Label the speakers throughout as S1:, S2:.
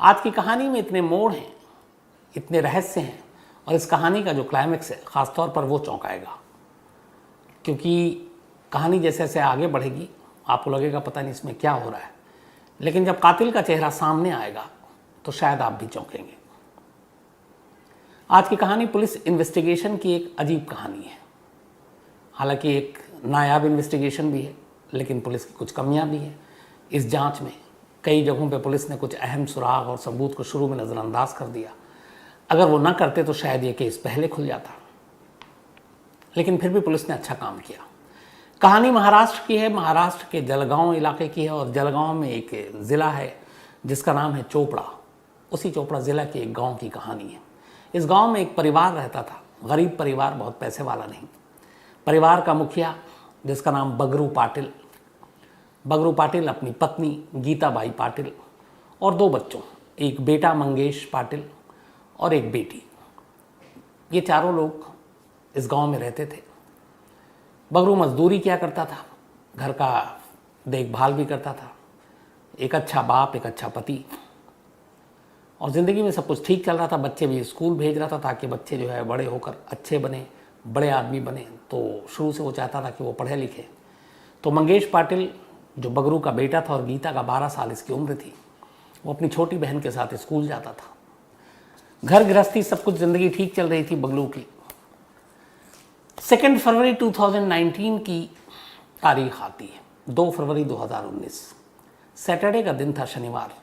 S1: आज की कहानी में इतने मोड़ हैं, इतने रहस्य हैं, और इस कहानी का जो क्लाइमेक्स है ख़ासतौर पर वो चौंकाएगा, क्योंकि कहानी जैसे जैसे आगे बढ़ेगी आपको लगेगा पता नहीं इसमें क्या हो रहा है, लेकिन जब कातिल का चेहरा सामने आएगा तो शायद आप भी चौंकेंगे। आज की कहानी पुलिस इन्वेस्टिगेशन की एक अजीब कहानी है। हालांकि एक नायाब इन्वेस्टिगेशन भी है, लेकिन पुलिस की कुछ कमियां भी हैं इस जांच में। कई जगहों पे पुलिस ने कुछ अहम सुराग और सबूत को शुरू में नज़रअंदाज कर दिया। अगर वो ना करते तो शायद ये केस पहले खुल जाता, लेकिन फिर भी पुलिस ने अच्छा काम किया। कहानी महाराष्ट्र की है, महाराष्ट्र के जलगांव इलाके की है, और जलगांव में एक ज़िला है जिसका नाम है चोपड़ा। उसी चोपड़ा ज़िला के एक गांव की कहानी है। इस गांव में एक परिवार रहता था, गरीब परिवार, बहुत पैसे वाला नहीं। परिवार का मुखिया, जिसका नाम बगरू पाटिल, अपनी पत्नी गीताबाई पाटिल और 2 बच्चों, एक बेटा मंगेश पाटिल और एक बेटी, ये चारों लोग इस गांव में रहते थे। बगरू मजदूरी किया करता था, घर का देखभाल भी करता था, एक अच्छा बाप, एक अच्छा पति, और ज़िंदगी में सब कुछ ठीक चल रहा था। बच्चे भी स्कूल भेज रहा था ताकि बच्चे जो है बड़े होकर अच्छे बने, बड़े आदमी बने। तो शुरू से वो चाहता था कि वो पढ़े लिखे। तो मंगेश पाटिल जो बगरू का बेटा था और गीता का 12 साल इसकी उम्र थी, वो अपनी छोटी बहन के साथ स्कूल जाता था। घर गृहस्थी सब कुछ ज़िंदगी ठीक चल रही थी बगलू की। 2 फरवरी 2019 की तारीख आती है, 2 फरवरी 2019, सैटरडे का दिन था, शनिवार।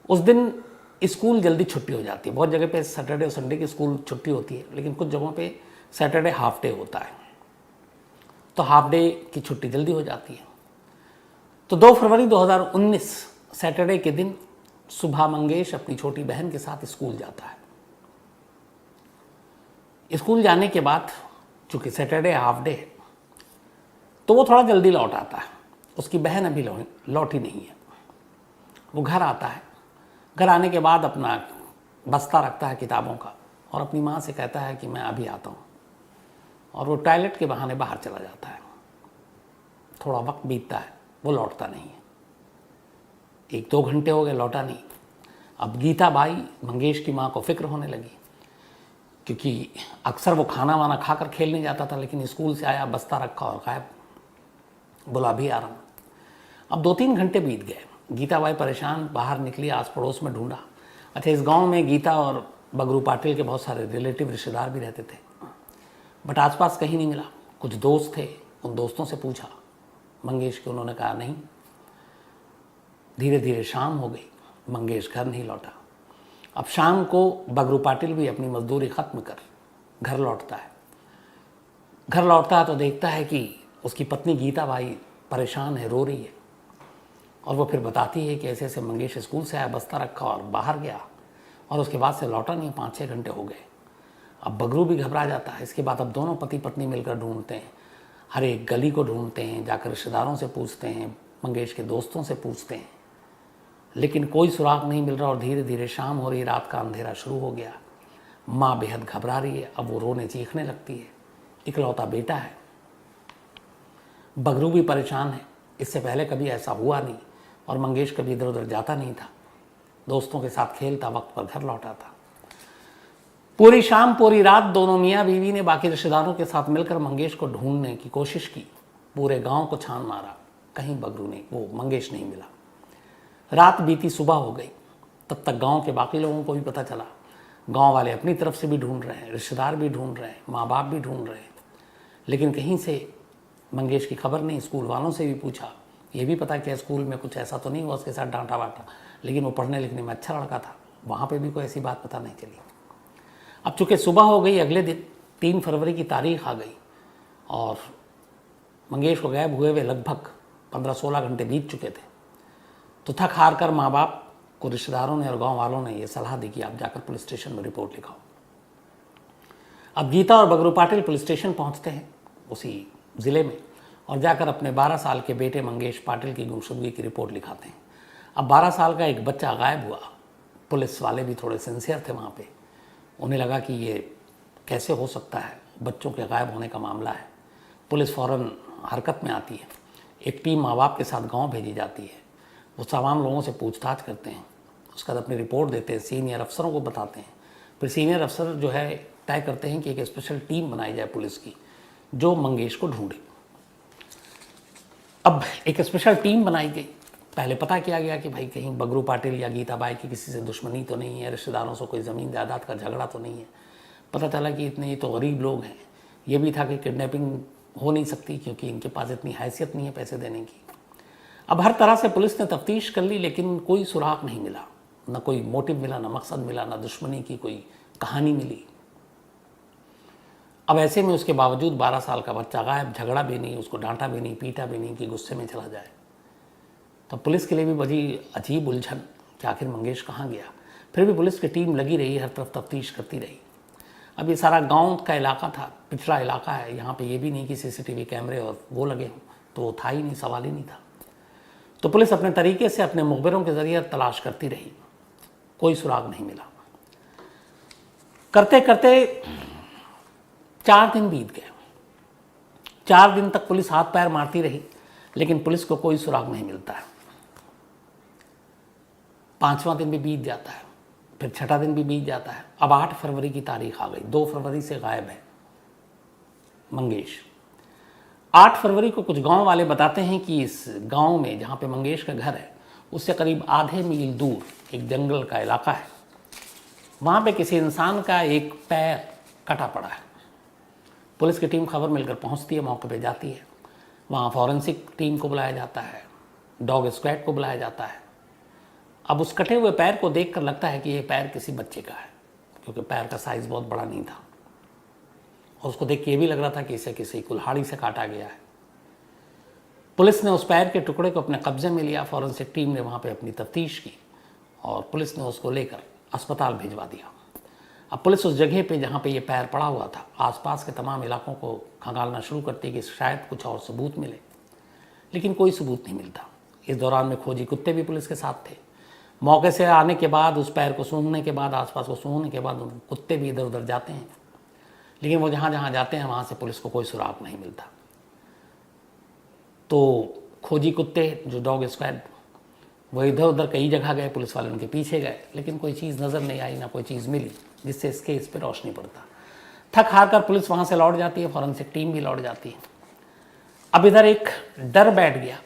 S1: उस दिन स्कूल जल्दी छुट्टी हो जाती है। बहुत जगह पे सैटरडे और संडे की स्कूल छुट्टी होती है, लेकिन कुछ जगहों पे सैटरडे हाफ डे होता है, तो हाफ डे की छुट्टी जल्दी हो जाती है। तो 2 फरवरी 2019 सैटरडे के दिन सुबह मंगेश अपनी छोटी बहन के साथ स्कूल जाता है। स्कूल जाने के बाद चूँकि सैटरडे हाफ डे है, तो वो थोड़ा जल्दी लौट आता है। उसकी बहन अभी लौटी नहीं है। वो घर आता है। घर आने के बाद अपना बस्ता रखता है किताबों का और अपनी माँ से कहता है कि मैं अभी आता हूँ, और वो टॉयलेट के बहाने बाहर चला जाता है। थोड़ा वक्त बीतता है, वो लौटता नहीं है। 1-2 घंटे हो गए, लौटा नहीं। अब गीता बाई मंगेश की माँ को फिक्र होने लगी, क्योंकि अक्सर वो खाना वाना खाकर खेलने जाता था, लेकिन स्कूल से आया, बस्ता रखा और गायब। बोला अभी आ रहा हूँ। अब 2-3 घंटे बीत गए। गीता बाई परेशान बाहर निकली, आस पड़ोस में ढूंढा। अच्छा, इस गांव में गीता और बगरू पाटिल के बहुत सारे रिलेटिव, रिश्तेदार भी रहते थे, बट आसपास कहीं नहीं मिला। कुछ दोस्त थे, उन दोस्तों से पूछा मंगेश के, उन्होंने कहा नहीं। धीरे धीरे शाम हो गई, मंगेश घर नहीं लौटा। अब शाम को बगरू पाटिल भी अपनी मजदूरी ख़त्म कर घर लौटता है। घर लौटता है तो देखता है कि उसकी पत्नी गीता बाई परेशान है, रो रही है, और वो फिर बताती है कि ऐसे ऐसे मंगेश स्कूल से आया, बस्ता रखा और बाहर गया, और उसके बाद से लौटा नहीं। 5-6 घंटे हो गए। अब बगरू भी घबरा जाता है। इसके बाद अब दोनों पति पत्नी मिलकर ढूंढते हैं, हर एक गली को ढूंढते हैं, जाकर रिश्तेदारों से पूछते हैं, मंगेश के दोस्तों से पूछते हैं, लेकिन कोई सुराग नहीं मिल रहा। और धीरे धीरे शाम हो रही, रात का अंधेरा शुरू हो गया। माँ बेहद घबरा रही है। अब वो रोने चीखने लगती है। इकलौता बेटा है। बगरू भी परेशान है। इससे पहले कभी ऐसा हुआ नहीं, और मंगेश कभी इधर उधर जाता नहीं था, दोस्तों के साथ खेलता, वक्त पर घर लौटा था। पूरी शाम पूरी रात दोनों मियाँ बीवी ने बाकी रिश्तेदारों के साथ मिलकर मंगेश को ढूंढने की कोशिश की। पूरे गांव को छान मारा, कहीं बगरू नहीं, वो मंगेश नहीं मिला। रात बीती, सुबह हो गई। तब तक गांव के बाकी लोगों को भी पता चला। गांव वाले अपनी तरफ से भी ढूंढ रहे हैं, रिश्तेदार भी ढूंढ रहे हैं, माँ बाप भी ढूंढ रहे हैं, लेकिन कहीं से मंगेश की खबर नहीं। स्कूल वालों से भी पूछा, ये भी पता किया स्कूल में कुछ ऐसा तो नहीं हुआ उसके साथ डांटा वाटा, लेकिन वो पढ़ने लिखने में अच्छा लड़का था, वहाँ पे भी कोई ऐसी बात पता नहीं चली। अब चूँकि सुबह हो गई, अगले दिन 3 फरवरी की तारीख आ गई, और मंगेश को गायब हुए हुए लगभग 15-16 घंटे बीत चुके थे। तो थक हार कर माँ बाप को रिश्तेदारों ने और गांव वालों ने ये सलाह दी कि आप जाकर पुलिस स्टेशन में रिपोर्ट लिखाओ। अब गीता और बगरू पाटिल पुलिस स्टेशन पहुंचते हैं उसी ज़िले में, और जाकर अपने 12 साल के बेटे मंगेश पाटिल की गुमशुदगी की रिपोर्ट लिखाते हैं। अब 12 साल का एक बच्चा गायब हुआ। पुलिस वाले भी थोड़े सिंसियर थे वहाँ पे। उन्हें लगा कि ये कैसे हो सकता है, बच्चों के गायब होने का मामला है। पुलिस फ़ौरन हरकत में आती है। एक टीम माँ बाप के साथ गांव भेजी जाती है। वो तमाम लोगों से पूछताछ करते हैं। उसके बाद अपनी रिपोर्ट देते हैं, सीनियर अफसरों को बताते हैं। फिर सीनियर अफसर जो है तय करते हैं कि एक स्पेशल टीम बनाई जाए पुलिस की जो मंगेश को ढूंढे। अब एक स्पेशल टीम बनाई गई। पहले पता किया गया कि भाई कहीं बगरू पाटिल या गीता बाई की किसी से दुश्मनी तो नहीं है, रिश्तेदारों से कोई ज़मीन जायदाद का झगड़ा तो नहीं है। पता चला कि इतने ये तो गरीब लोग हैं। ये भी था कि किडनैपिंग हो नहीं सकती क्योंकि इनके पास इतनी हैसियत नहीं है पैसे देने की। अब हर तरह से पुलिस ने तफ्तीश कर ली लेकिन कोई सुराग नहीं मिला, ना कोई मोटिव मिला, ना मकसद मिला, ना दुश्मनी की कोई कहानी मिली। अब ऐसे में उसके बावजूद 12 साल का बच्चा गायब, झगड़ा भी नहीं, उसको डांटा भी नहीं, पीटा भी नहीं कि गुस्से में चला जाए। तो पुलिस के लिए भी बड़ी अजीब उलझन कि आखिर मंगेश कहाँ गया। फिर भी पुलिस की टीम लगी रही, हर तरफ तफ्तीश करती रही। अब ये सारा गांव का इलाका था, पिछड़ा इलाका है, यहाँ पे ये भी नहीं कि सीसीटीवी कैमरे और वो लगे हों, तो वो था ही नहीं, सवाल ही नहीं था। तो पुलिस अपने तरीके से अपने मुखबिरों के ज़रिए तलाश करती रही, कोई सुराग नहीं मिला। करते करते 4 दिन बीत गए। 4 दिन तक पुलिस हाथ पैर मारती रही लेकिन पुलिस को कोई सुराग नहीं मिलता है। 5वां दिन भी बीत जाता है, फिर 6ठा दिन भी बीत जाता है। अब 8 फरवरी की तारीख आ गई, 2 फरवरी से गायब है मंगेश। 8 फरवरी को कुछ गांव वाले बताते हैं कि इस गांव में जहां पे मंगेश का घर है उससे करीब आधे मील दूर एक जंगल का इलाका है, वहां पे किसी इंसान का एक पैर कटा पड़ा है। पुलिस की टीम खबर मिलकर पहुंचती है, मौके पे जाती है। वहाँ फॉरेंसिक टीम को बुलाया जाता है, डॉग स्क्वाड को बुलाया जाता है। अब उस कटे हुए पैर को देखकर लगता है कि ये पैर किसी बच्चे का है क्योंकि पैर का साइज़ बहुत बड़ा नहीं था और उसको देख के ये भी लग रहा था कि इसे किसी कुल्हाड़ी से काटा गया है। पुलिस ने उस पैर के टुकड़े को अपने कब्जे में लिया। फॉरेंसिक टीम ने वहाँ पे अपनी तफ्तीश की और पुलिस ने उसको लेकर अस्पताल भिजवा दिया। अब पुलिस उस जगह पे जहाँ पे ये पैर पड़ा हुआ था आसपास के तमाम इलाकों को खंगालना शुरू करती है कि शायद कुछ और सबूत मिले, लेकिन कोई सबूत नहीं मिलता। इस दौरान में खोजी कुत्ते भी पुलिस के साथ थे। मौके से आने के बाद, उस पैर को सूंघने के बाद, आसपास को सूंघने के बाद कुत्ते भी इधर उधर जाते हैं, लेकिन वो जहाँ जहाँ जाते हैं वहाँ से पुलिस को कोई सुराग नहीं मिलता। तो खोजी कुत्ते जो डॉग स्क्वाड वो इधर उधर कई जगह गए, पुलिस वाले उनके पीछे गए, लेकिन कोई चीज़ नज़र नहीं आई, ना कोई चीज़ मिली जिससे इस केस पर रोशनी पड़ता। थक हार कर पुलिस वहाँ से लौट जाती है, फॉरेंसिक टीम भी लौट जाती है। अब इधर एक डर बैठ गया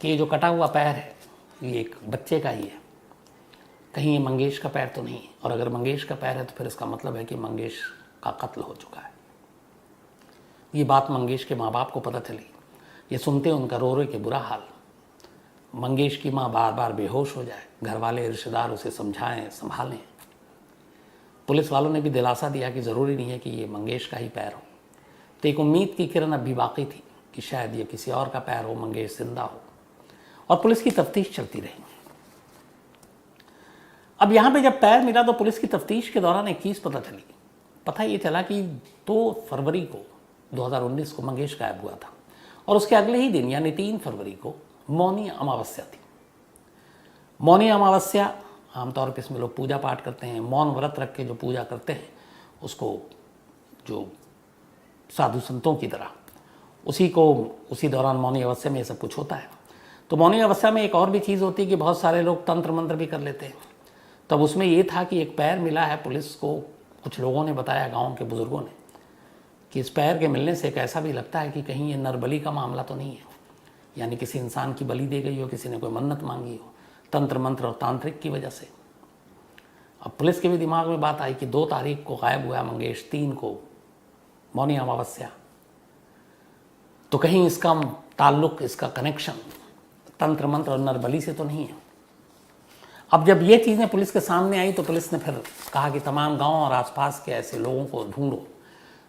S1: कि ये जो कटा हुआ पैर है ये एक बच्चे का ही है, कहीं ये मंगेश का पैर तो नहीं, और अगर मंगेश का पैर है तो फिर इसका मतलब है कि मंगेश का कत्ल हो चुका है। ये बात मंगेश के माँ बाप को पता चली। ये सुनते उनका रो रो के बुरा हाल। मंगेश की माँ बार बार बेहोश हो जाए, घर वाले रिश्तेदार उसे समझाएं, संभालें। पुलिस वालों ने भी दिलासा दिया कि ज़रूरी नहीं है कि ये मंगेश का ही पैर हो। तो एक उम्मीद की किरण अब भी बाकी थी कि शायद ये किसी और का पैर हो, मंगेश जिंदा हो, और पुलिस की तफ्तीश चलती रही। अब यहाँ पे जब पैर मिला तो पुलिस की तफ्तीश के दौरान एक चीज़ पता चली। पता ये चला कि 2 फरवरी को 2019 को मंगेश गायब हुआ था और उसके अगले ही दिन यानी 3 फरवरी को मौनी अमावस्या थी। मौनी अमावस्या आमतौर पर इसमें लोग पूजा पाठ करते हैं, मौन व्रत रख के जो पूजा करते हैं उसको, जो साधु संतों की तरह, उसी दौरान मौनी अमावस्या में ये सब कुछ होता है। तो मौनी अमावस्या में एक और भी चीज़ होती है कि बहुत सारे लोग तंत्र मंत्र भी कर लेते हैं। तब उसमें ये था कि एक पैर मिला है, पुलिस को कुछ लोगों ने बताया, गाँव के बुज़ुर्गों ने, कि इस पैर के मिलने से एक ऐसा भी लगता है कि कहीं ये नरबली का मामला तो नहीं है, यानी किसी इंसान की बलि दे गई हो, किसी ने कोई मन्नत मांगी हो तंत्र मंत्र और तांत्रिक की वजह से। अब पुलिस के भी दिमाग में बात आई कि 2 तारीख को गायब हुआ मंगेश, 3 को मौनी अमावस्या, तो कहीं इसका ताल्लुक, इसका कनेक्शन तंत्र मंत्र और नरबली से तो नहीं है। अब जब ये चीज़ें पुलिस के सामने आई तो पुलिस ने फिर कहा कि तमाम गांव और आसपास के ऐसे लोगों को ढूंढो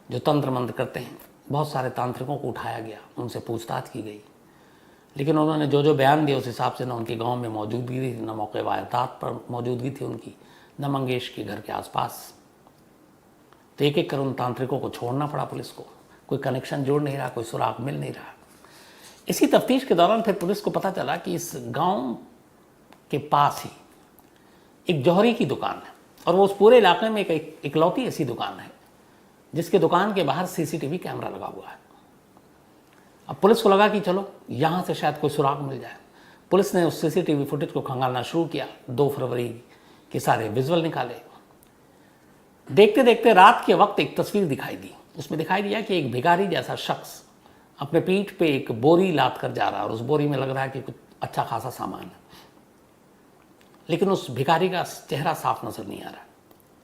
S1: जो तंत्र मंत्र करते हैं। बहुत सारे तांत्रिकों को उठाया गया, उनसे पूछताछ की गई, लेकिन उन्होंने जो जो बयान दिया उस हिसाब से न उनके गांव में मौजूदगी थी, न मौके वारदात पर मौजूदगी थी उनकी, न मंगेश के घर के आसपास। तो एक एक कर उन तांत्रिकों को छोड़ना पड़ा पुलिस को। कोई कनेक्शन जोड़ नहीं रहा, कोई सुराग मिल नहीं रहा। इसी तफ्तीश के दौरान फिर पुलिस को पता चला कि इस गांव के पास ही एक जौहरी की दुकान है और वो उस पूरे इलाके में एक इकलौती ऐसी दुकान है जिसके दुकान के बाहर सीसीटीवी कैमरा लगा हुआ है। अब पुलिस को लगा कि चलो यहाँ से शायद कोई सुराग मिल जाए। पुलिस ने उस सीसीटीवी फुटेज को खंगालना शुरू किया। 2 फरवरी कि सारे विजुअल निकाले। देखते देखते रात के वक्त एक तस्वीर दिखाई दी। उसमें दिखाई दिया कि एक भिखारी जैसा शख्स अपने पीठ पे एक बोरी लाद कर जा रहा है और उस बोरी में लग रहा है कि कुछ अच्छा खासा सामान है, लेकिन उस भिखारी का चेहरा साफ नजर नहीं आ रहा,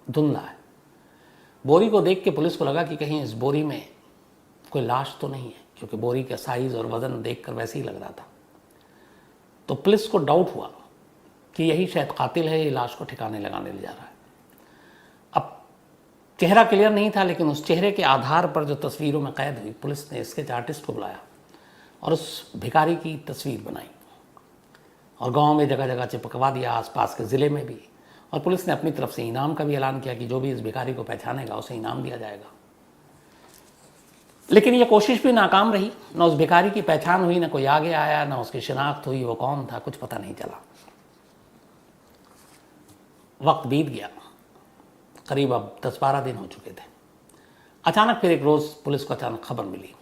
S1: धुंधला है। बोरी को देख के पुलिस को लगा कि कहीं इस बोरी में कोई लाश तो नहीं है, क्योंकि बोरी का साइज और वजन देखकर वैसे ही लग रहा था। तो पुलिस को डाउट हुआ कि यही शायद कातिल है, ये लाश को ठिकाने लगाने ले जा रहा है। अब चेहरा क्लियर नहीं था, लेकिन उस चेहरे के आधार पर जो तस्वीरों में कैद हुई, पुलिस ने स्केच आर्टिस्ट को बुलाया और उस भिखारी की तस्वीर बनाई और गांव में जगह जगह चिपकवा दिया, आसपास के ज़िले में भी। और पुलिस ने अपनी तरफ से इनाम का भी ऐलान किया कि जो भी इस भिखारी को पहचानेगा उसे इनाम दिया जाएगा। लेकिन ये कोशिश भी नाकाम रही। न उस भिखारी की पहचान हुई, न कोई आगे आया, न उसकी शिनाख्त हुई, वो कौन था कुछ पता नहीं चला। वक्त बीत गया, करीब अब 10-12 दिन हो चुके थे। अचानक फिर एक रोज़ पुलिस को अचानक खबर मिली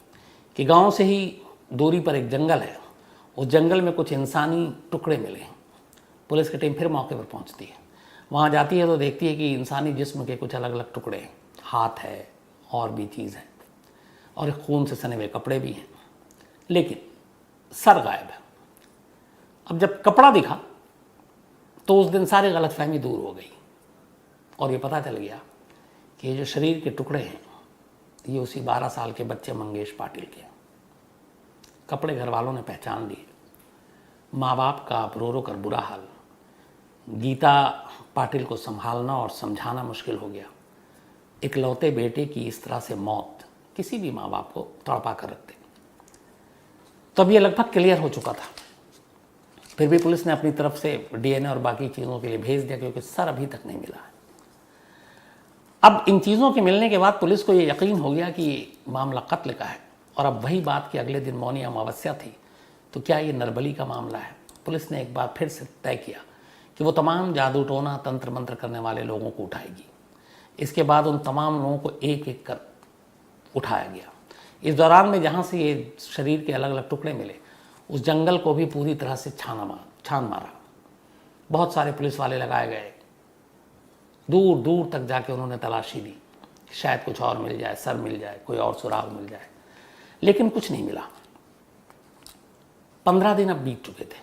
S1: कि गांव से ही दूरी पर एक जंगल है, उस जंगल में कुछ इंसानी टुकड़े मिले। पुलिस की टीम फिर मौके पर पहुंचती है। वहाँ जाती है तो देखती है कि इंसानी जिस्म के कुछ अलग अलग टुकड़े हैं, हाथ है और भी चीज़ है, और एक खून से सने हुए कपड़े भी हैं, लेकिन सर गायब है। अब जब कपड़ा दिखा तो उस दिन सारी गलतफहमी दूर हो गई और ये पता चल गया कि ये जो शरीर के टुकड़े हैं ये उसी 12 साल के बच्चे मंगेश पाटिल के। कपड़े घर वालों ने पहचान लिए। माँ बाप का रो रो कर बुरा हाल। गीता पाटिल को संभालना और समझाना मुश्किल हो गया। इकलौते बेटे की इस तरह से मौत किसी भी माँ बाप को तड़पा कर रखते। तब ये लगभग क्लियर हो चुका था। फिर भी पुलिस ने अपनी तरफ से डीएनए और बाकी चीज़ों के लिए भेज दिया, क्योंकि सर अभी तक नहीं मिला है। अब इन चीज़ों के मिलने के बाद पुलिस को ये यकीन हो गया कि ये मामला कत्ल का है। और अब वही बात कि अगले दिन मौनी अमावस्या थी, तो क्या ये नरबली का मामला है। पुलिस ने एक बार फिर से तय किया कि वो तमाम जादू टोना तंत्र मंत्र करने वाले लोगों को उठाएगी। इसके बाद उन तमाम लोगों को एक एक कर उठाया गया। इस दौरान में जहाँ से ये शरीर के अलग अलग टुकड़े मिले, उस जंगल को भी पूरी तरह से छान मारा। बहुत सारे पुलिस वाले लगाए गए। दूर दूर तक जाके उन्होंने तलाशी दी, शायद कुछ और मिल जाए, सर मिल जाए, कोई और सुराग मिल जाए, लेकिन कुछ नहीं मिला। 15 दिन अब बीत चुके थे।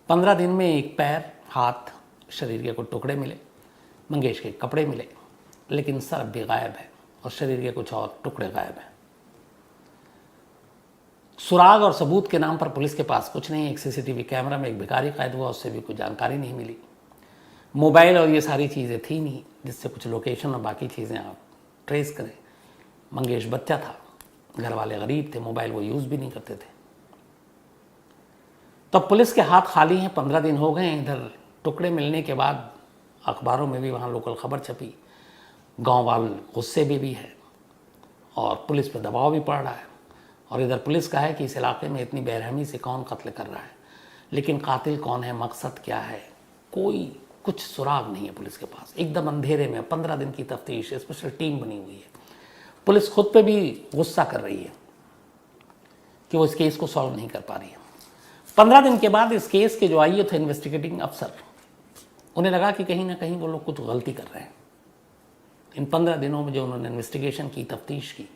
S1: 15 दिन में एक पैर, हाथ, शरीर के कुछ टुकड़े मिले, मंगेश के कपड़े मिले, लेकिन सर अब भी गायब है और शरीर के कुछ और टुकड़े गायब हैं। सुराग और सबूत के नाम पर पुलिस के पास कुछ नहीं है। एक सीसीटीवी कैमरा में एक भिखारी कैद हुआ, उससे भी कुछ जानकारी नहीं मिली। मोबाइल और ये सारी चीज़ें थी नहीं जिससे कुछ लोकेशन और बाकी चीज़ें आप ट्रेस करें। मंगेश बच्चा था, घर वाले गरीब थे, मोबाइल वो यूज़ भी नहीं करते थे। तो पुलिस के हाथ खाली हैं। 15 दिन हो गए। इधर टुकड़े मिलने के बाद अखबारों में भी वहाँ लोकल खबर छपी, गांव वाले गुस्से में भी है और पुलिस पे दबाव भी पड़ रहा है। और इधर पुलिस का है कि इस इलाके में इतनी बेरहमी से कौन कत्ल कर रहा है, लेकिन कातिल कौन है, मकसद क्या है, कोई कुछ सुराग नहीं है पुलिस के पास। एकदम अंधेरे में 15 दिन की तफ्तीश, स्पेशल टीम बनी हुई है। पुलिस खुद पे भी गुस्सा कर रही है कि वो इस केस को सॉल्व नहीं कर पा रही है। 15 दिन के बाद इस केस के जो आईए थे इन्वेस्टिगेटिंग अफसर, उन्हें लगा कि कहीं ना कहीं वो लोग कुछ गलती कर रहे हैं। इन 15 दिनों में जो उन्होंने इन्वेस्टिगेशन की, तफ्तीश की,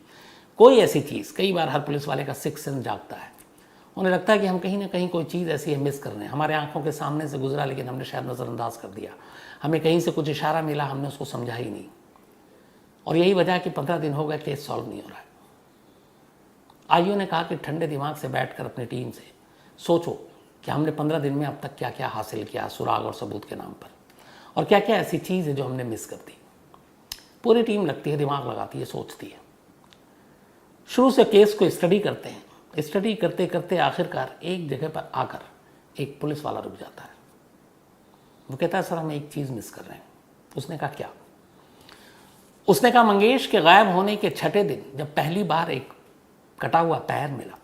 S1: कोई ऐसी चीज़, कई बार हर पुलिस वाले का सिक्स सेंस जागता है। उन्हें लगता है कि हम कहीं ना कहीं कोई चीज़ ऐसी है मिस कर रहे हैं। हमारे आंखों के सामने से गुजरा लेकिन हमने शायद नज़रअंदाज कर दिया। हमें कहीं से कुछ इशारा मिला, हमने उसको समझा ही नहीं। और यही वजह है कि 15 दिन हो गए, केस सॉल्व नहीं हो रहा है। आईओ ने कहा कि ठंडे दिमाग से बैठकर अपनी टीम से सोचो कि हमने 15 दिन में अब तक क्या क्या हासिल किया सुराग और सबूत के नाम पर, और क्या क्या ऐसी चीज़ है जो हमने मिस कर दी। पूरी टीम लगती है, दिमाग लगाती है, सोचती है। शुरू से केस को स्टडी करते हैं। स्टडी करते करते आखिरकार एक जगह पर आकर एक पुलिस वाला रुक जाता है। वो कहता है, सर हम एक चीज़ मिस कर रहे हैं। उसने कहा, क्या? उसने कहा, मंगेश के गायब होने के 6ठे दिन जब पहली बार एक कटा हुआ पैर मिला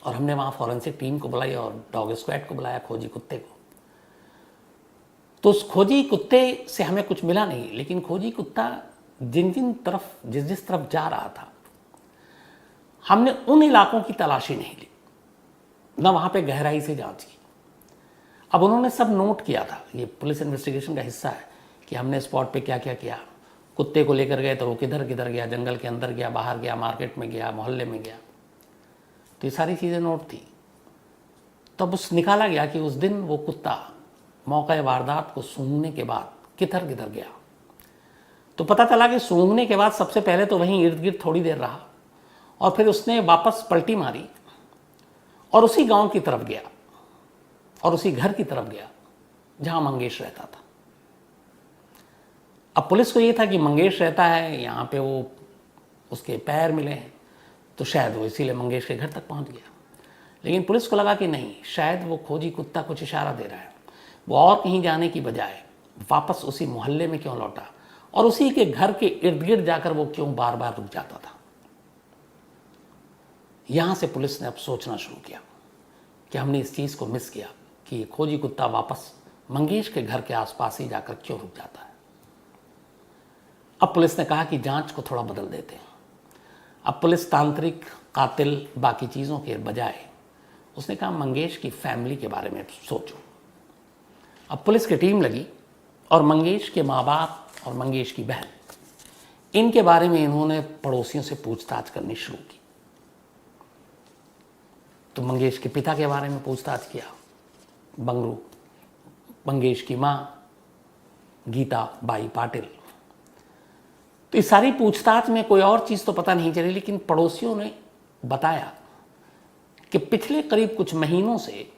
S1: और हमने वहाँ फॉरेंसिक टीम को बुलाई और डॉग स्क्वाड को बुलाया, खोजी कुत्ते को, तो उस खोजी कुत्ते से हमें कुछ मिला नहीं। लेकिन खोजी कुत्ता जिस तरफ जा रहा था, हमने उन इलाकों की तलाशी नहीं ली, न वहाँ पे गहराई से जांच की। अब उन्होंने सब नोट किया था, ये पुलिस इन्वेस्टिगेशन का हिस्सा है कि हमने स्पॉट पे क्या क्या किया। कुत्ते को लेकर गए तो वो किधर किधर गया, जंगल के अंदर गया, बाहर गया, मार्केट में गया, मोहल्ले में गया, तो ये सारी चीज़ें नोट थी। तब उस निकाला गया कि उस दिन वो कुत्ता मौका वारदात को सूंघने के बाद किधर किधर गया। तो पता चला कि सूंघने के बाद सबसे पहले तो वहीं इर्द गिर्द थोड़ी देर रहा और फिर उसने वापस पलटी मारी और उसी गांव की तरफ गया और उसी घर की तरफ गया जहां मंगेश रहता था। अब पुलिस को ये था कि मंगेश रहता है यहाँ पे, वो उसके पैर मिले हैं तो शायद वो इसीलिए मंगेश के घर तक पहुँच गया। लेकिन पुलिस को लगा कि नहीं, शायद वो खोजी कुत्ता कुछ इशारा दे रहा है, वो और कहीं जाने की बजाय वापस उसी मोहल्ले में क्यों लौटा और उसी के घर के इर्द गिर्द जाकर वो क्यों बार बार रुक जाता था। यहां से पुलिस ने अब सोचना शुरू किया कि हमने इस चीज़ को मिस किया कि ये खोजी कुत्ता वापस मंगेश के घर के आसपास ही जाकर क्यों रुक जाता है। अब पुलिस ने कहा कि जांच को थोड़ा बदल देते हैं। अब पुलिस तांत्रिक, कातिल, बाकी चीज़ों के बजाय उसने कहा मंगेश की फैमिली के बारे में सोचो। अब पुलिस की टीम लगी और मंगेश के माँ बाप और मंगेश की बहन, इनके बारे में इन्होंने पड़ोसियों से पूछताछ करनी शुरू की। तो मंगेश के पिता के बारे में पूछताछ किया, बंगरू, मंगेश की माँ गीता बाई पाटिल। तो इस सारी पूछताछ में कोई और चीज़ तो पता नहीं चली, लेकिन पड़ोसियों ने बताया कि पिछले करीब कुछ महीनों से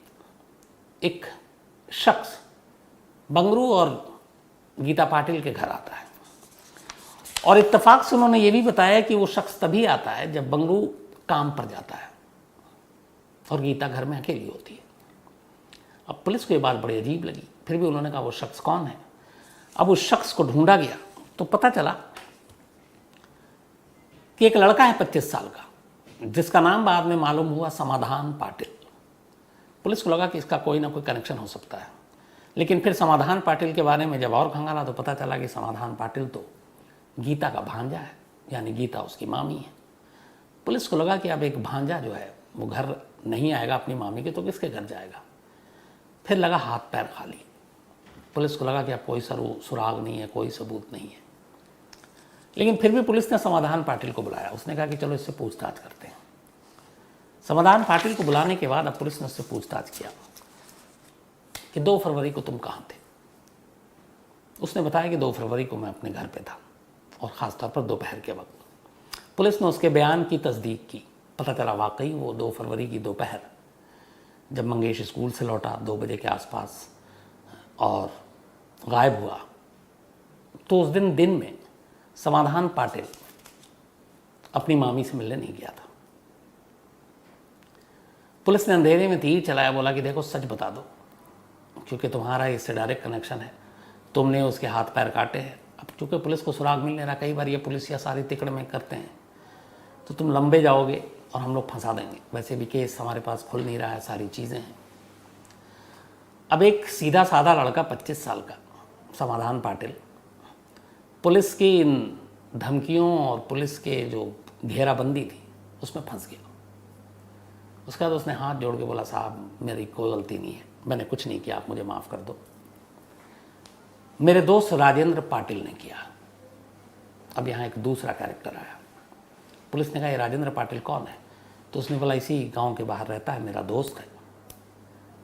S1: एक शख्स बंगरू और गीता पाटिल के घर आता है और इत्तेफाक से उन्होंने ये भी बताया कि वो शख्स तभी आता है जब बंगरू काम पर जाता है और गीता घर में अकेली होती है। अब पुलिस को ये बात बड़ी अजीब लगी, फिर भी उन्होंने कहा वो शख्स कौन है। अब उस शख्स को ढूंढा गया तो पता चला कि एक लड़का है 25 साल का, जिसका नाम बाद में मालूम हुआ समाधान पाटिल। पुलिस को लगा कि इसका कोई ना कोई कनेक्शन हो सकता है, लेकिन फिर समाधान पाटिल के बारे में जब और खंगाला तो पता चला कि समाधान पाटिल तो गीता का भांजा है, यानी गीता उसकी मामी है। पुलिस को लगा कि अब एक भांजा जो है वो घर नहीं आएगा अपनी मामी के, तो किसके घर जाएगा। फिर लगा हाथ पैर खाली। पुलिस को लगा कि अब कोई सुराग नहीं है, कोई सबूत नहीं है। लेकिन फिर भी पुलिस ने समाधान पाटिल को बुलाया। उसने कहा कि चलो इससे पूछताछ करते हैं। समाधान पाटिल को बुलाने के बाद अब पुलिस ने उससे पूछताछ किया कि 2 फरवरी को तुम कहाँ थे। उसने बताया कि 2 फरवरी को मैं अपने घर पे था और ख़ासतौर पर दोपहर के वक्त। पुलिस ने उसके बयान की तस्दीक की। पता चला वाकई वो 2 फरवरी की दोपहर जब मंगेश स्कूल से लौटा 2 बजे के आसपास और गायब हुआ, तो उस दिन में समाधान पाटिल अपनी मामी से मिलने नहीं गया था। पुलिस ने अंधेरे में तीर चलाया, बोला कि देखो सच बता दो, क्योंकि तुम्हारा इससे डायरेक्ट कनेक्शन है, तुमने उसके हाथ पैर काटे हैं। अब चूँकि पुलिस को सुराग मिल नहीं रहा, कई बार ये पुलिस या सारी तिकड़ में करते हैं, तो तुम लंबे जाओगे और हम लोग फंसा देंगे। वैसे भी केस हमारे पास खुल नहीं रहा है, सारी चीज़ें हैं। अब एक सीधा साधा लड़का 25 साल का समाधान पाटिल पुलिस की इन धमकियों और पुलिस के जो घेराबंदी थी उसमें फंस गया। उसके बाद उसने हाथ जोड़ के बोला, साहब मेरी कोई गलती नहीं है, मैंने कुछ नहीं किया, आप मुझे माफ़ कर दो, मेरे दोस्त राजेंद्र पाटिल ने किया। अब यहाँ एक दूसरा कैरेक्टर आया। पुलिस ने कहा ये राजेंद्र पाटिल कौन है? तो उसने बोला इसी गांव के बाहर रहता है, मेरा दोस्त है।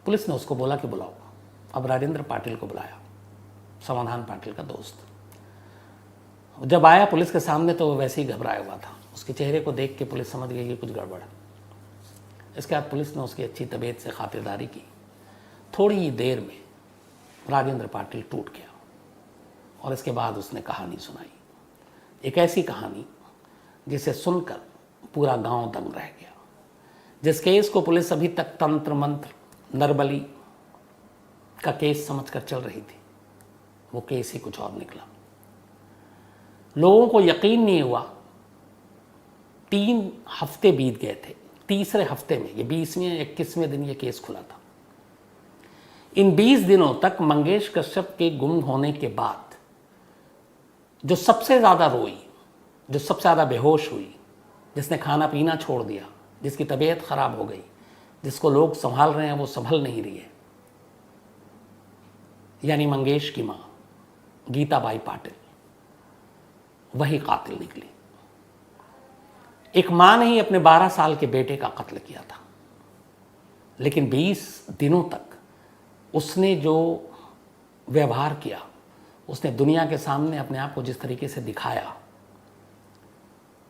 S1: पुलिस ने उसको बोला कि बुलाओ। अब राजेंद्र पाटिल को बुलाया, समाधान पाटिल का दोस्त। जब आया पुलिस के सामने तो वो वैसे ही घबराया हुआ था। उसके चेहरे को देख के पुलिस समझ गई कि कुछ गड़बड़ है। इसके बाद पुलिस ने उसकी अच्छी तबीयत से खातिरदारी की। थोड़ी ही देर में राजेंद्र पाटिल टूट गया और इसके बाद उसने कहानी सुनाई, एक ऐसी कहानी जिसे सुनकर पूरा गांव दंग रह गया। जिस केस को पुलिस अभी तक तंत्र मंत्र नरबली का केस समझकर चल रही थी, वो केस ही कुछ और निकला। लोगों को यकीन नहीं हुआ। 3 हफ्ते बीत गए थे। तीसरे हफ्ते में, ये 20वें 21वें दिन ये केस खुला था। इन 20 दिनों तक मंगेश कश्यप के गुम होने के बाद जो सबसे ज़्यादा रोई, जो सबसे ज़्यादा बेहोश हुई, जिसने खाना पीना छोड़ दिया, जिसकी तबीयत ख़राब हो गई, जिसको लोग संभाल रहे हैं वो संभल नहीं रही है, यानी मंगेश की माँ गीताबाई पाटिल वही कातिल निकली। एक माँ ने ही अपने 12 साल के बेटे का कत्ल किया था, लेकिन 20 दिनों तक उसने जो व्यवहार किया, उसने दुनिया के सामने अपने आप को जिस तरीके से दिखाया,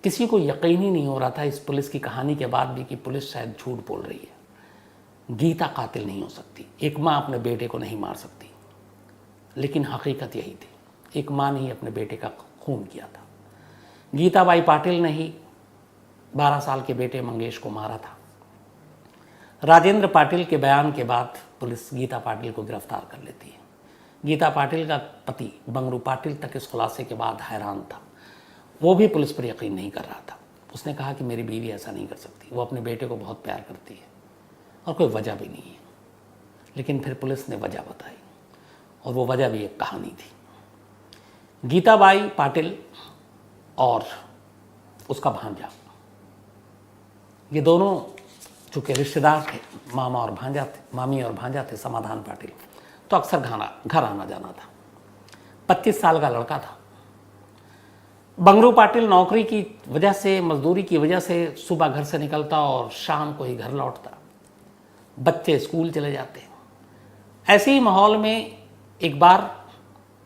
S1: किसी को यकीन ही नहीं हो रहा था इस पुलिस की कहानी के बाद भी कि पुलिस शायद झूठ बोल रही है। गीता कातिल नहीं हो सकती, एक माँ अपने बेटे को नहीं मार सकती, लेकिन हकीकत यही थी, एक माँ ने ही अपने बेटे का खून किया था। गीताबाई पाटिल ने ही 12 साल के बेटे मंगेश को मारा था। राजेंद्र पाटिल के बयान के बाद पुलिस गीता पाटिल को गिरफ्तार कर लेती है। गीता पाटिल का पति बंगरू पाटिल तक इस खुलासे के बाद हैरान था, वो भी पुलिस पर यकीन नहीं कर रहा था। उसने कहा कि मेरी बीवी ऐसा नहीं कर सकती, वो अपने बेटे को बहुत प्यार करती है और कोई वजह भी नहीं है। लेकिन फिर पुलिस ने वजह बताई, और वो वजह भी एक कहानी थी। गीताबाई पाटिल और उसका भांजा, ये दोनों चूँकि रिश्तेदार थे, मामा और भांजा थे, मामी और भांजा थे, समाधान पाटिल, तो अक्सर घर आना जाना था। 25 साल का लड़का था। बंगरू पाटिल नौकरी की वजह से, मजदूरी की वजह से सुबह घर से निकलता और शाम को ही घर लौटता। बच्चे स्कूल चले जाते। ऐसे ही माहौल में एक बार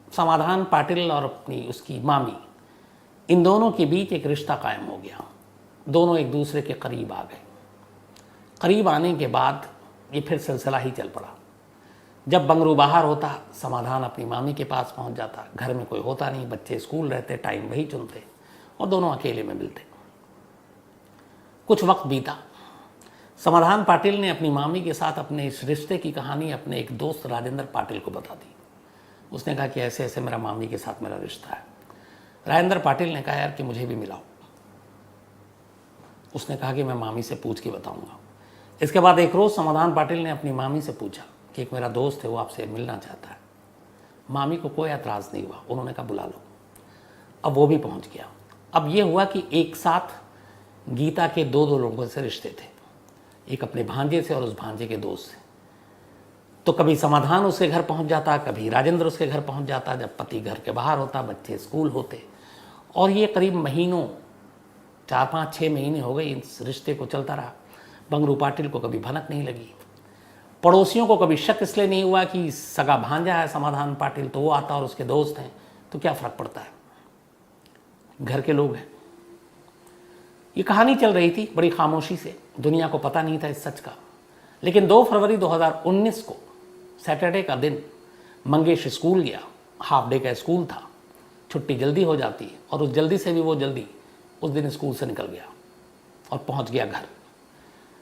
S1: समाधान पाटिल और अपनी उसकी मामी, इन दोनों के बीच एक रिश्ता कायम हो गया। दोनों एक दूसरे के करीब आ गए। करीब आने के बाद ये फिर सिलसिला ही चल पड़ा। जब बंगरू बाहर होता, समाधान अपनी मामी के पास पहुंच जाता। घर में कोई होता नहीं, बच्चे स्कूल रहते, टाइम वही चुनते और दोनों अकेले में मिलते। कुछ वक्त बीता। समाधान पाटिल ने अपनी मामी के साथ अपने इस रिश्ते की कहानी अपने एक दोस्त राजेंद्र पाटिल को बता दी। उसने कहा कि ऐसे ऐसे मेरा मामी के साथ मेरा रिश्ता है। राजेंद्र पाटिल ने कहा यार कि मुझे भी मिलाओ। उसने कहा कि मैं मामी से पूछ के बताऊंगा। इसके बाद एक रोज़ समाधान पाटिल ने अपनी मामी से पूछा कि एक मेरा दोस्त है, वो आपसे मिलना चाहता है। मामी को कोई एतराज़ नहीं हुआ, उन्होंने कहा बुला लो। अब वो भी पहुंच गया। अब ये हुआ कि एक साथ गीता के दो लोगों से रिश्ते थे, एक अपने भांजे से और उस भांजे के दोस्त से। तो कभी समाधान उसके घर पहुंच जाता, कभी राजेंद्र उसके घर पहुंच जाता, जब पति घर के बाहर होता, बच्चे स्कूल होते। और ये करीब महीनों, 4-5-6 महीने हो गए इस रिश्ते को चलता रहा। बंगरू पाटिल को कभी भनक नहीं लगी। पड़ोसियों को कभी शक इसलिए नहीं हुआ कि सगा भांजा है समाधान पाटिल, तो वो आता और उसके दोस्त हैं तो क्या फ़र्क पड़ता है, घर के लोग हैं। ये कहानी चल रही थी बड़ी खामोशी से, दुनिया को पता नहीं था इस सच का। लेकिन 2 फरवरी 2019 को सैटरडे का दिन मंगेश स्कूल गया। हाफ डे का स्कूल था, छुट्टी जल्दी हो जाती है, और उस जल्दी से भी वो जल्दी उस दिन स्कूल से निकल गया और पहुंच गया घर।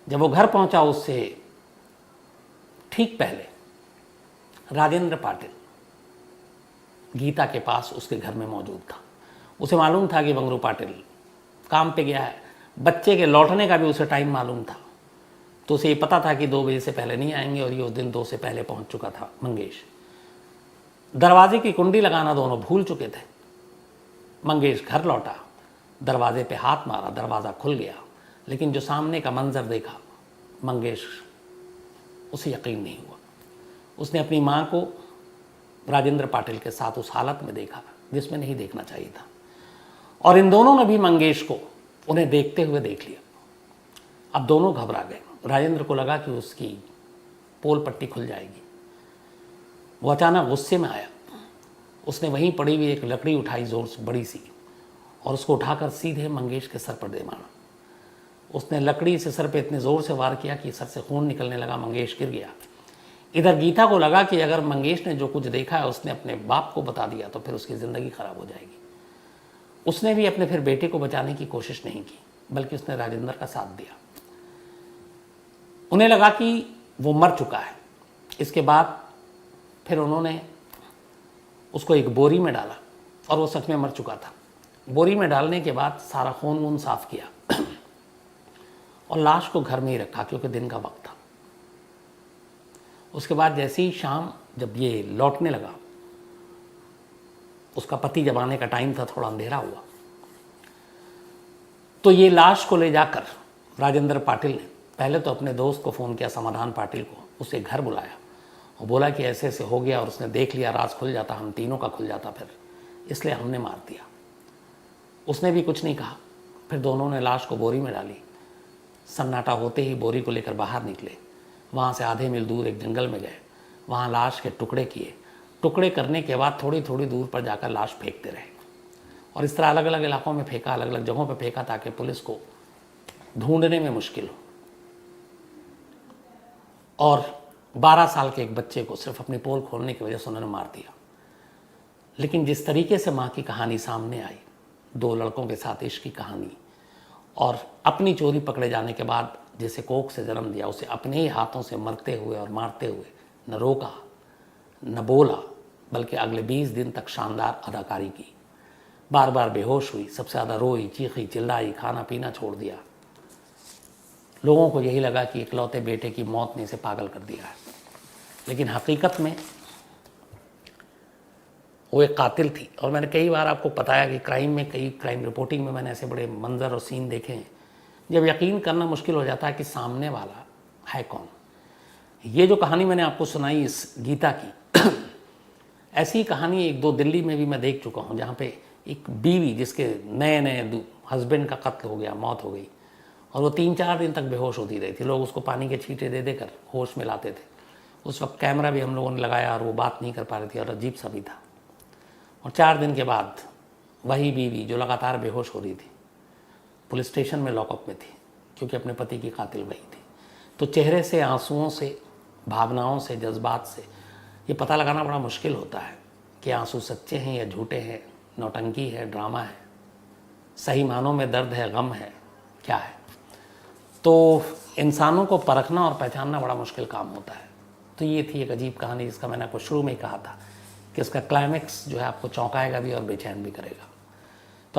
S1: जब वो घर पहुंचा, उससे ठीक पहले राजेंद्र पाटिल गीता के पास उसके घर में मौजूद था। उसे मालूम था कि बंगरू पाटिल काम पे गया है, बच्चे के लौटने का भी उसे टाइम मालूम था। तो उसे ये पता था कि 2 बजे से पहले नहीं आएंगे, और ये उस दिन 2 से पहले पहुंच चुका था मंगेश। दरवाजे की कुंडी लगाना दोनों भूल चुके थे। मंगेश घर लौटा, दरवाजे पे हाथ मारा, दरवाज़ा खुल गया। लेकिन जो सामने का मंजर देखा, मंगेश उसे यकीन नहीं हुआ। उसने अपनी माँ को राजेंद्र पाटिल के साथ उस हालत में देखा जिसमें नहीं देखना चाहिए था, और इन दोनों ने भी मंगेश को उन्हें देखते हुए देख लिया। अब दोनों घबरा गए। राजेंद्र को लगा कि उसकी पोल पट्टी खुल जाएगी। वो अचानक गुस्से में आया। उसने वहीं पड़ी हुई एक लकड़ी उठाई, जोर से बड़ी सी, और उसको उठाकर सीधे मंगेश के सर पर दे मारा। उसने लकड़ी से सर पे इतने ज़ोर से वार किया कि सर से खून निकलने लगा। मंगेश गिर गया। इधर गीता को लगा कि अगर मंगेश ने जो कुछ देखा है उसने अपने बाप को बता दिया तो फिर उसकी ज़िंदगी ख़राब हो जाएगी। उसने भी अपने फिर बेटे को बचाने की कोशिश नहीं की, बल्कि उसने राजेंद्र का साथ दिया। उन्हें लगा कि वो मर चुका है। इसके बाद फिर उन्होंने उसको एक बोरी में डाला, और वो सच में मर चुका था। बोरी में डालने के बाद सारा खून वून साफ किया और लाश को घर में ही रखा, क्योंकि दिन का वक्त था। उसके बाद जैसे ही शाम जब ये लौटने लगा, उसका पति जब आने का टाइम था, थोड़ा अंधेरा हुआ, तो ये लाश को ले जाकर राजेंद्र पाटिल ने पहले तो अपने दोस्त को फ़ोन किया, समाधान पाटिल को, उसे घर बुलाया वो बोला कि ऐसे ऐसे हो गया और उसने देख लिया, राज खुल जाता, हम तीनों का खुल जाता, फिर इसलिए हमने मार दिया। उसने भी कुछ नहीं कहा। फिर दोनों ने लाश को बोरी में डाली। सन्नाटा होते ही बोरी को लेकर बाहर निकले। वहाँ से आधे मील दूर एक जंगल में गए। वहाँ लाश के टुकड़े किए। टुकड़े करने के बाद थोड़ी थोड़ी दूर पर जाकर लाश फेंकते रहे और इस तरह अलग अलग इलाकों में फेंका, अलग अलग जगहों पर फेंका, ताकि पुलिस को ढूंढने में मुश्किल हो। और 12 साल के एक बच्चे को सिर्फ अपनी पोल खोलने की वजह से उन्होंने मार दिया। लेकिन जिस तरीके से माँ की कहानी सामने आई, 2 लड़कों के साथ इश्क की कहानी, और अपनी चोरी पकड़े जाने के बाद जिसे कोख से जन्म दिया, उसे अपने ही हाथों से मरते हुए और मारते हुए न रोका न बोला, बल्कि अगले 20 दिन तक शानदार अदाकारी की। बार बार बेहोश हुई, सबसे ज़्यादा रोई, चीखी, चिल्लाई, खाना पीना छोड़ दिया। लोगों को यही लगा कि इकलौते बेटे की मौत ने इसे पागल कर दिया है, लेकिन हकीकत में वो एक कातिल थी। और मैंने कई बार आपको बताया कि क्राइम रिपोर्टिंग में मैंने ऐसे बड़े मंजर और सीन देखे हैं जब यकीन करना मुश्किल हो जाता है कि सामने वाला है कौन। ये जो कहानी मैंने आपको सुनाई इस गीता की, ऐसी कहानी 1-2 दिल्ली में भी मैं देख चुका हूँ, जहाँ पे एक बीवी जिसके नए नए हस्बैंड का कत्ल हो गया, मौत हो गई, और वो 3-4 दिन तक बेहोश होती रही थी। लोग उसको पानी के छींटे दे देकर होश में लाते थे। उस वक्त कैमरा भी हम लोगों ने लगाया और वो बात नहीं कर पा रही थी और अजीब सा भी था। और 4 दिन के बाद वही बीवी जो लगातार बेहोश हो रही थी, पुलिस स्टेशन में लॉकअप में थी, क्योंकि अपने पति की कातिल वही थी। तो चेहरे से, आंसुओं से, भावनाओं से, जज्बात से ये पता लगाना बड़ा मुश्किल होता है कि आंसू सच्चे हैं या झूठे हैं, नौटंकी है, ड्रामा है, सही मानों में दर्द है, गम है, क्या है। तो इंसानों को परखना और पहचानना बड़ा मुश्किल काम होता है। तो ये थी एक अजीब कहानी जिसका मैंने आपको शुरू में ही कहा था कि इसका क्लाइमेक्स जो है आपको चौंकाएगा भी और बेचैन भी करेगा।